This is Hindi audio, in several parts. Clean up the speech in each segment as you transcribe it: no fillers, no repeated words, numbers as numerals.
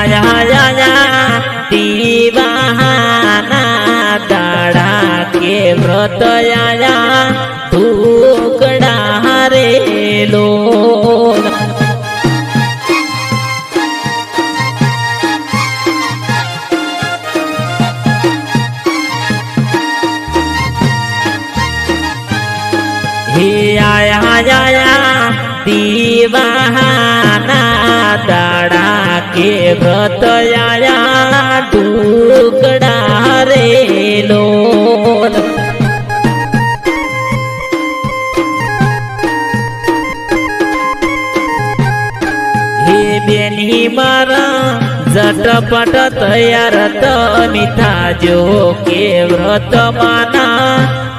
आया आया दीवाना दाड़ा के व्रत आया टुकड़ा रे लो आया आया दीवाना दाड़ा के व्रत आया टुकड़ा रे लो हे बेनी मारा झटपट तैयार मिठा जो के व्रत माना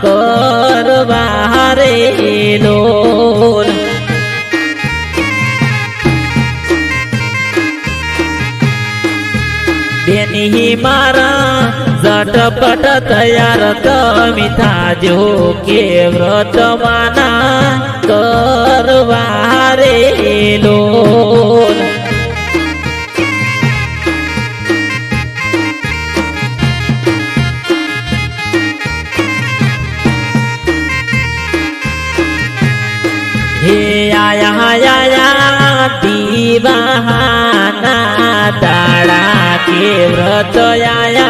करवा रे लोल बेनी मारा झटपट तैयार मिठा जो के व्रत माना करवा रे लोल हे आया आया दीवाना दाड़ा के व्रत आया